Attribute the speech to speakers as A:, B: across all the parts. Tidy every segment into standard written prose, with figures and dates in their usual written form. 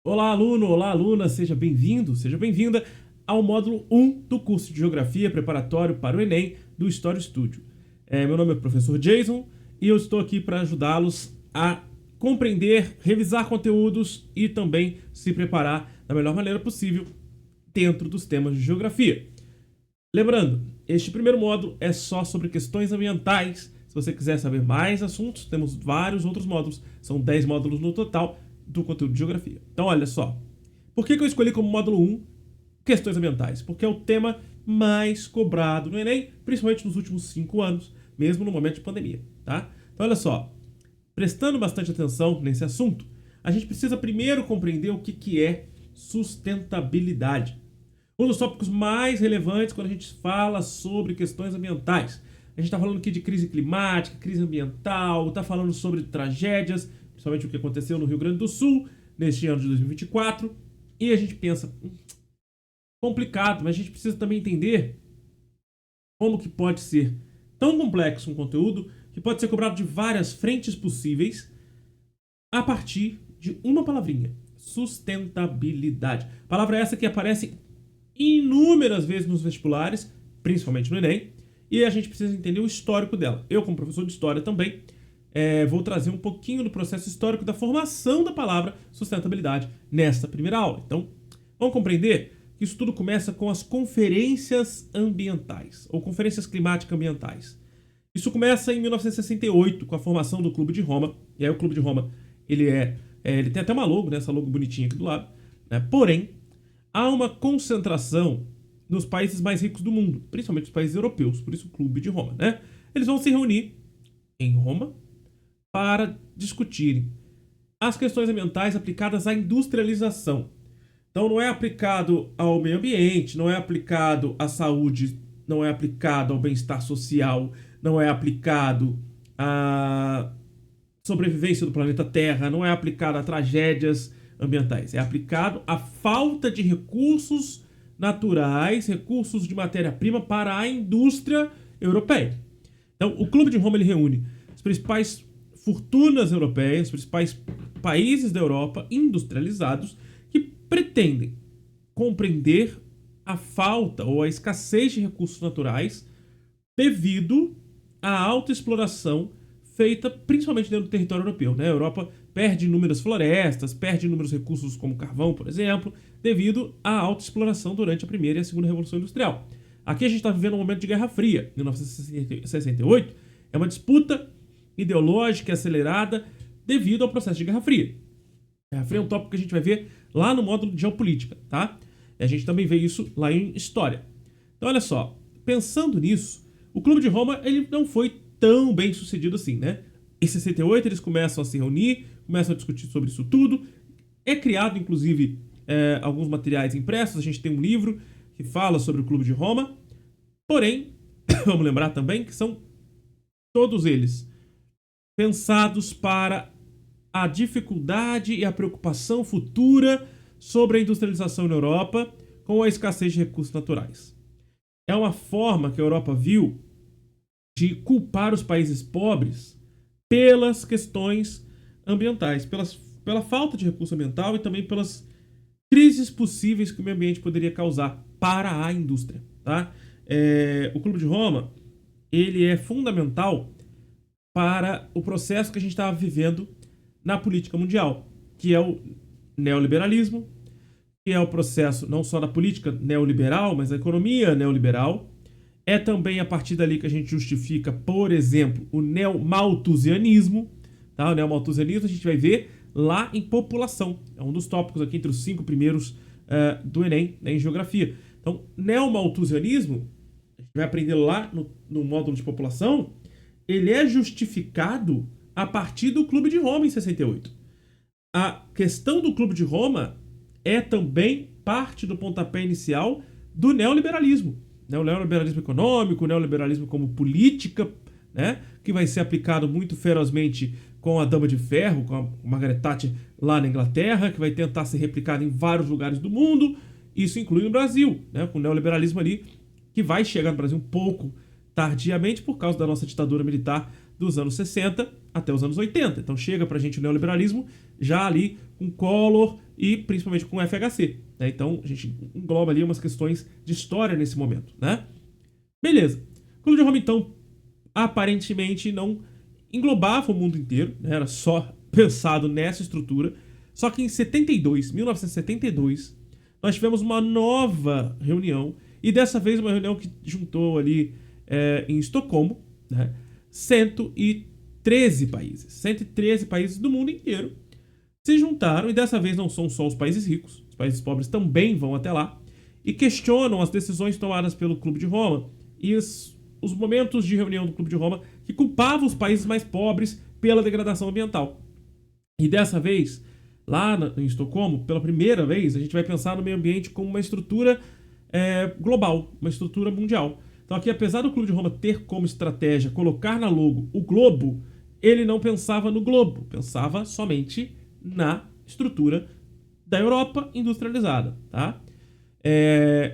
A: Olá, aluno, olá, aluna, seja bem-vindo, seja bem-vinda ao módulo 1 do curso de Geografia preparatório para o Enem do Story Studio. Meu nome é o professor Jason e eu estou aqui para ajudá-los a compreender, revisar conteúdos e também se preparar da melhor maneira possível dentro dos temas de Geografia. Lembrando, este primeiro módulo é só sobre questões ambientais. Se você quiser saber mais assuntos, temos vários outros módulos, são 10 módulos no total do conteúdo de Geografia. Então, olha só, por que eu escolhi como módulo 1 questões ambientais? Porque é o tema mais cobrado no Enem, principalmente nos últimos 5 anos, mesmo no momento de pandemia, tá? Então, olha só, prestando bastante atenção nesse assunto, a gente precisa primeiro compreender o que é sustentabilidade. Um dos tópicos mais relevantes quando a gente fala sobre questões ambientais. A gente está falando aqui de crise climática, crise ambiental, está falando sobre tragédias, principalmente o que aconteceu no Rio Grande do Sul, neste ano de 2024. E a gente pensa, complicado, mas a gente precisa também entender como que pode ser tão complexo um conteúdo que pode ser cobrado de várias frentes possíveis a partir de uma palavrinha: sustentabilidade. Palavra essa que aparece inúmeras vezes nos vestibulares, principalmente no Enem, e a gente precisa entender o histórico dela. Eu, como professor de História também, vou trazer um pouquinho do processo histórico da formação da palavra sustentabilidade nesta primeira aula. Então, vamos compreender que isso tudo começa com as conferências ambientais, ou conferências climático-ambientais. Isso começa em 1968, com a formação do Clube de Roma. E aí o Clube de Roma, ele tem até uma logo, né, essa logo bonitinha aqui do lado, né? Porém, há uma concentração nos países mais ricos do mundo, principalmente os países europeus, por isso o Clube de Roma, né? Eles vão se reunir em Roma para discutirem as questões ambientais aplicadas à industrialização. Então não é aplicado ao meio ambiente, não é aplicado à saúde, não é aplicado ao bem-estar social, não é aplicado à sobrevivência do planeta Terra, não é aplicado a tragédias ambientais, é aplicado à falta de recursos naturais, recursos de matéria-prima para a indústria europeia. Então, o Clube de Roma ele reúne as principais fortunas europeias, os principais países da Europa industrializados que pretendem compreender a falta ou a escassez de recursos naturais devido à alta exploração feita principalmente dentro do território europeu, né? A Europa perde inúmeras florestas, perde inúmeros recursos como carvão, por exemplo, devido à alta exploração durante a primeira e a segunda Revolução Industrial. Aqui a gente está vivendo um momento de Guerra Fria. 1968 é uma disputa ideológica e acelerada devido ao processo de Guerra Fria. Guerra Fria é um tópico que a gente vai ver lá no módulo de Geopolítica, tá? E a gente também vê isso lá em História. Então, olha só, pensando nisso, o Clube de Roma ele não foi tão bem sucedido assim, né? Em 68 eles começam a se reunir, começam a discutir sobre isso tudo. É criado, inclusive, alguns materiais impressos. A gente tem um livro que fala sobre o Clube de Roma. Porém, vamos lembrar também que são todos eles pensados para a dificuldade e a preocupação futura sobre a industrialização na Europa com a escassez de recursos naturais. É uma forma que a Europa viu de culpar os países pobres pelas questões ambientais, pela falta de recurso ambiental e também pelas crises possíveis que o meio ambiente poderia causar para a indústria, tá? O Clube de Roma ele é fundamental para o processo que a gente estava vivendo na política mundial, que é o neoliberalismo, que é o processo não só da política neoliberal, mas da economia neoliberal. É também a partir dali que a gente justifica, por exemplo, o neomalthusianismo. Tá? O neomalthusianismo a gente vai ver lá em população. É um dos tópicos aqui entre os 5 primeiros do Enem, né, em Geografia. Então, neomalthusianismo, a gente vai aprender lá no módulo de população, ele é justificado a partir do Clube de Roma em 68. A questão do Clube de Roma é também parte do pontapé inicial do neoliberalismo. O neoliberalismo econômico, o neoliberalismo como política, né, que vai ser aplicado muito ferozmente com a Dama de Ferro, com a Margaret Thatcher lá na Inglaterra, que vai tentar ser replicado em vários lugares do mundo. Isso inclui no Brasil, né, com o neoliberalismo ali, que vai chegar no Brasil um pouco tardiamente por causa da nossa ditadura militar dos anos 60 até os anos 80. Então chega pra gente o neoliberalismo já ali com Collor e principalmente com FHC, né? Então a gente engloba ali umas questões de história nesse momento, né? Beleza. O Clube de Roma, então, aparentemente não englobava o mundo inteiro, né? Era só pensado nessa estrutura. Só que em 1972, nós tivemos uma nova reunião, e dessa vez uma reunião que juntou ali em Estocolmo, né, 113 países do mundo inteiro se juntaram, e dessa vez não são só os países ricos, os países pobres também vão até lá, e questionam as decisões tomadas pelo Clube de Roma e os momentos de reunião do Clube de Roma que culpavam os países mais pobres pela degradação ambiental. E dessa vez, lá em Estocolmo, pela primeira vez, a gente vai pensar no meio ambiente como uma estrutura global, uma estrutura mundial. Então aqui, apesar do Clube de Roma ter como estratégia colocar na logo o globo, ele não pensava no globo, pensava somente na estrutura da Europa industrializada, tá?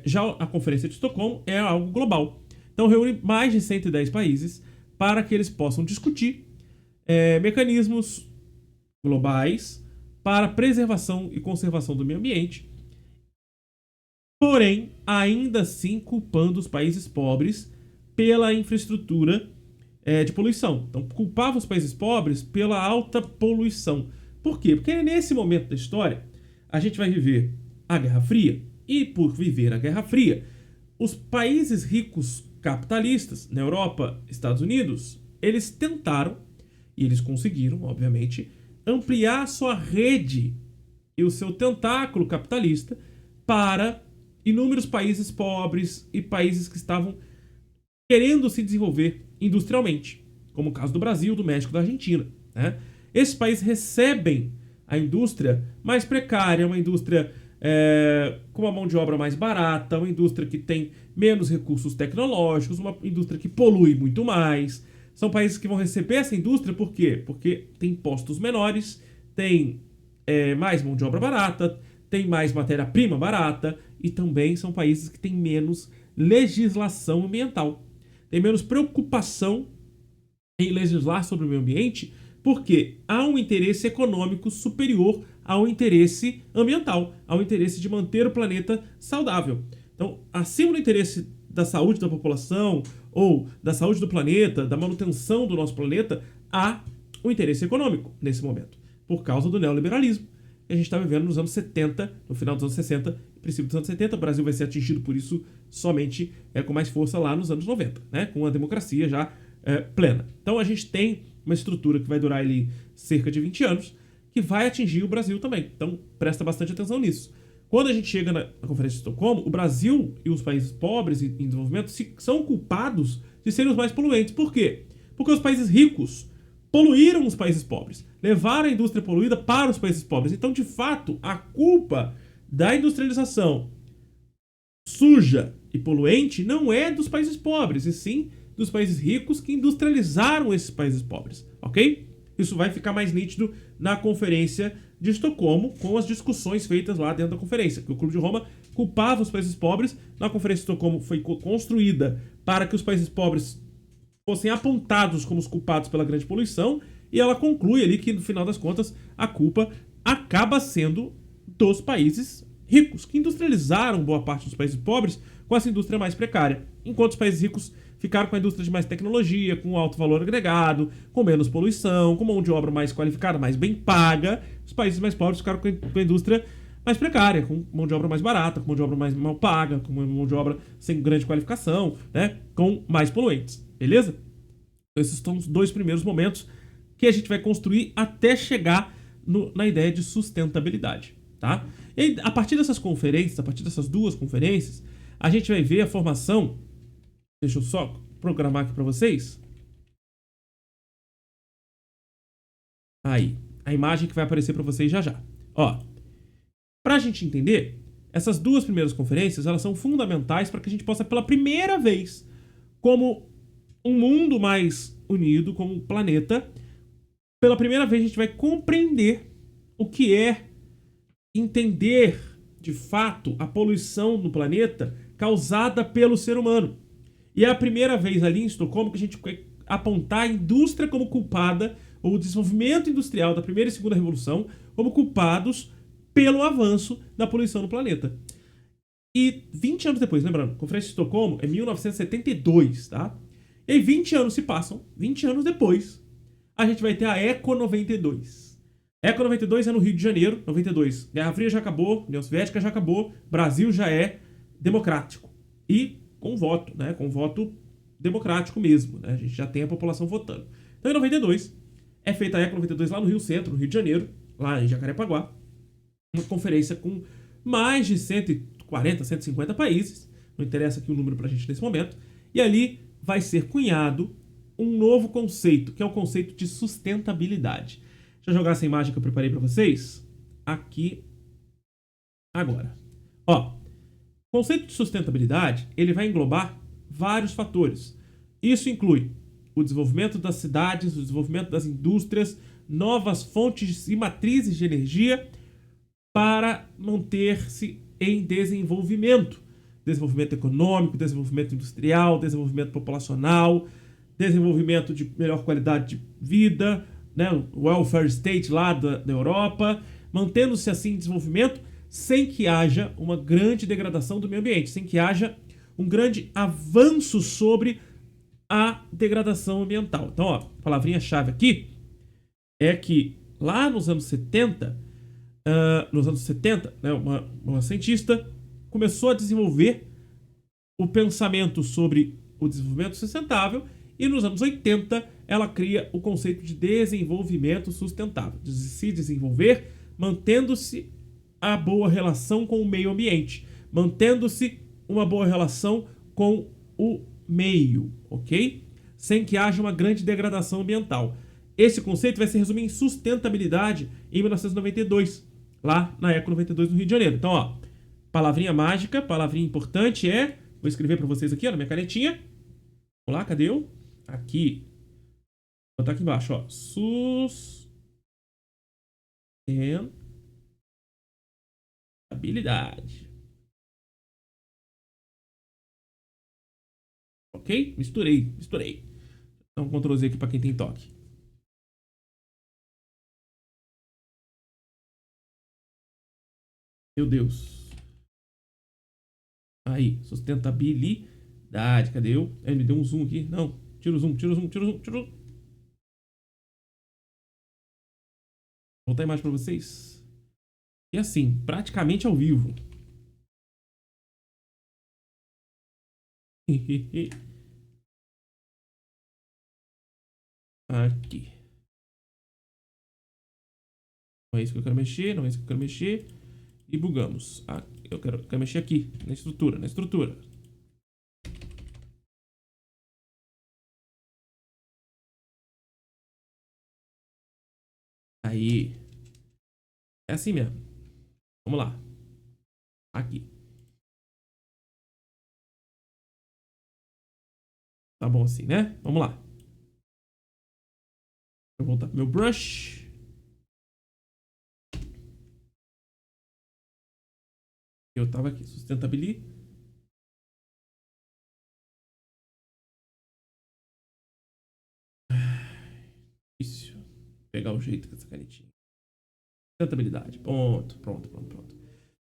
A: Já a Conferência de Estocolmo é algo global. Então reúne mais de 110 países para que eles possam discutir mecanismos globais para preservação e conservação do meio ambiente, porém, ainda assim culpando os países pobres pela infraestrutura de poluição. Então, culpava os países pobres pela alta poluição. Por quê? Porque nesse momento da história, a gente vai viver a Guerra Fria, e por viver a Guerra Fria, os países ricos capitalistas, na Europa, Estados Unidos, eles tentaram, e eles conseguiram, obviamente, ampliar sua rede e o seu tentáculo capitalista para inúmeros países pobres e países que estavam querendo se desenvolver industrialmente, como o caso do Brasil, do México, da Argentina, né? Esses países recebem a indústria mais precária, uma indústria com uma mão de obra mais barata, uma indústria que tem menos recursos tecnológicos, uma indústria que polui muito mais. São países que vão receber essa indústria, por quê? Porque tem impostos menores, tem mais mão de obra barata, tem mais matéria-prima barata, e também são países que têm menos legislação ambiental. Tem menos preocupação em legislar sobre o meio ambiente, porque há um interesse econômico superior ao interesse ambiental, ao interesse de manter o planeta saudável. Então, acima do interesse da saúde da população ou da saúde do planeta, da manutenção do nosso planeta, há um interesse econômico nesse momento, por causa do neoliberalismo que a gente está vivendo nos anos 70, no final dos anos 60, princípio dos anos 70. O Brasil vai ser atingido por isso somente com mais força lá nos anos 90, né, com a democracia já plena. Então a gente tem uma estrutura que vai durar ali cerca de 20 anos, que vai atingir o Brasil também. Então presta bastante atenção nisso. Quando a gente chega na Conferência de Estocolmo, o Brasil e os países pobres em desenvolvimento são culpados de serem os mais poluentes. Por quê? Porque os países ricos poluíram os países pobres, levaram a indústria poluída para os países pobres. Então, de fato, a culpa da industrialização suja e poluente não é dos países pobres, e sim dos países ricos que industrializaram esses países pobres, ok? Isso vai ficar mais nítido na Conferência de Estocolmo, com as discussões feitas lá dentro da conferência, que o Clube de Roma culpava os países pobres. Na Conferência de Estocolmo foi construída para que os países pobres fossem apontados como os culpados pela grande poluição, e ela conclui ali que, no final das contas, a culpa acaba sendo dos países ricos, que industrializaram boa parte dos países pobres com essa indústria mais precária, enquanto os países ricos ficaram com a indústria de mais tecnologia, com alto valor agregado, com menos poluição, com mão de obra mais qualificada, mais bem paga. Os países mais pobres ficaram com a indústria mais precária, com mão de obra mais barata, com mão de obra mais mal paga, com mão de obra sem grande qualificação, né, com mais poluentes, beleza? Então esses são os dois primeiros momentos que a gente vai construir até chegar na ideia de sustentabilidade, tá? E aí, a partir dessas conferências, a partir dessas duas conferências, a gente vai ver a formação. Deixa eu só programar aqui para vocês. Aí, a imagem que vai aparecer para vocês já já. Ó, para a gente entender, essas duas primeiras conferências, elas são fundamentais para que a gente possa, pela primeira vez, como um mundo mais unido, como um planeta, pela primeira vez a gente vai compreender o que é entender, de fato, a poluição no planeta causada pelo ser humano. E é a primeira vez ali em Estocolmo que a gente apontar a indústria como culpada, ou o desenvolvimento industrial da primeira e segunda revolução, como culpados pelo avanço da poluição no planeta. E 20 anos depois, lembrando, a Conferência de Estocolmo é 1972, tá? E aí 20 anos se passam, 20 anos depois, a gente vai ter a Eco 92. Eco 92 é no Rio de Janeiro, 92. Guerra Fria já acabou, União Soviética já acabou, Brasil já é democrático. E com voto, né? Com voto democrático mesmo, né? A gente já tem a população votando. Então em 92, é feita a Eco 92 lá no Rio Centro, no Rio de Janeiro, lá em Jacarepaguá. Uma conferência com mais de 140, 150 países. Não interessa aqui o número pra gente nesse momento. E ali vai ser cunhado um novo conceito, que é o conceito de sustentabilidade. Deixa eu jogar essa imagem que eu preparei para vocês aqui agora. Ó, o conceito de sustentabilidade, ele vai englobar vários fatores. Isso inclui o desenvolvimento das cidades, o desenvolvimento das indústrias, novas fontes e matrizes de energia para manter-se em desenvolvimento. Desenvolvimento econômico, desenvolvimento industrial, desenvolvimento populacional, desenvolvimento de melhor qualidade de vida, né, o welfare state lá da Europa, mantendo-se assim em desenvolvimento sem que haja uma grande degradação do meio ambiente, sem que haja um grande avanço sobre a degradação ambiental. Então, ó, a palavrinha-chave aqui é que lá nos anos 70, né, uma cientista começou a desenvolver o pensamento sobre o desenvolvimento sustentável e nos anos 80 ela cria o conceito de desenvolvimento sustentável, de se desenvolver mantendo-se a boa relação com o meio ambiente, mantendo-se uma boa relação com o meio, ok? Sem que haja uma grande degradação ambiental. Esse conceito vai se resumir em sustentabilidade em 1992, lá na Eco 92 no Rio de Janeiro. Então, ó, palavrinha mágica, palavrinha importante é, vou escrever para vocês aqui, ó, na minha canetinha. Vamos lá, cadê eu? Aqui. Vou botar aqui embaixo, ó. Sustentabilidade. Ok? Misturei. Então, Ctrl Z aqui para quem tem toque. Meu Deus. Aí, sustentabilidade. Cadê eu? Ele me deu um zoom aqui. Não. Tira o zoom. Vou botar a imagem para vocês. E assim, praticamente ao vivo. Aqui. Não é isso que eu quero mexer, E bugamos. Eu quero mexer aqui, na estrutura. Aí. É assim mesmo. Vamos lá. Aqui. Tá bom assim, né? Vamos lá. Vou voltar pro meu brush. Eu tava aqui. Sustentabilidade. Difícil. Pegar o jeito com essa canetinha. Sustentabilidade. Pronto.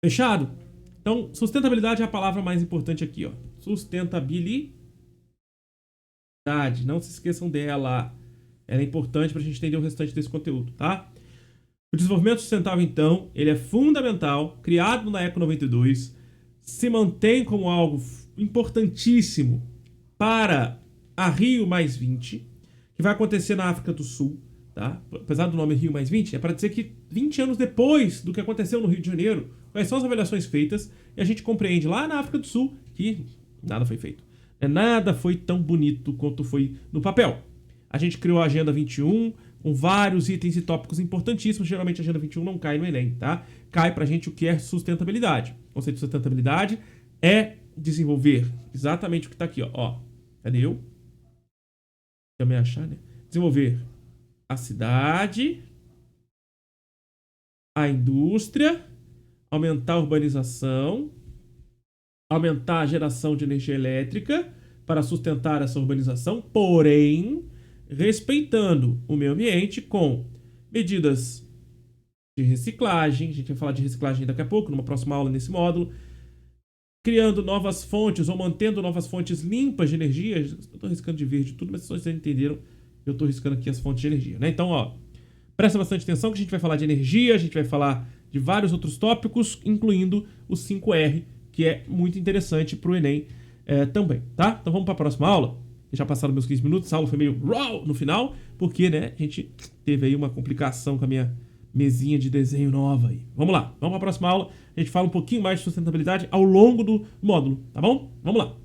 A: Fechado? Então, sustentabilidade é a palavra mais importante aqui, ó. Sustentabilidade. Não se esqueçam dela. Ela é importante para a gente entender o restante desse conteúdo, tá? O desenvolvimento sustentável, então, ele é fundamental, criado na Eco 92, se mantém como algo importantíssimo para a Rio Mais 20, que vai acontecer na África do Sul, tá? Apesar do nome Rio Mais 20, é para dizer que 20 anos depois do que aconteceu no Rio de Janeiro, quais são as avaliações feitas, e a gente compreende lá na África do Sul que nada foi feito. Nada foi tão bonito quanto foi no papel. A gente criou a Agenda 21, com vários itens e tópicos importantíssimos. Geralmente a Agenda 21 não cai no Enem, tá? Cai pra gente o que é sustentabilidade. O conceito de sustentabilidade é desenvolver exatamente o que tá aqui, ó. Cadê eu? Também achar, né? Desenvolver a cidade, a indústria, aumentar a urbanização, aumentar a geração de energia elétrica para sustentar essa urbanização, porém respeitando o meio ambiente com medidas de reciclagem. A gente vai falar de reciclagem daqui a pouco, numa próxima aula nesse módulo. Criando novas fontes ou mantendo novas fontes limpas de energia. Eu estou riscando de verde tudo, mas vocês entenderam. Eu estou riscando aqui as fontes de energia, né? Então, ó, presta bastante atenção que a gente vai falar de energia, a gente vai falar de vários outros tópicos, incluindo o 5R, que é muito interessante para o Enem também, tá? Então vamos para a próxima aula. Já passaram meus 15 minutos, a aula foi meio raw no final, porque, né, a gente teve aí uma complicação com a minha mesinha de desenho nova aí. Vamos lá, vamos para a próxima aula. A gente fala um pouquinho mais de sustentabilidade ao longo do módulo, tá bom? Vamos lá.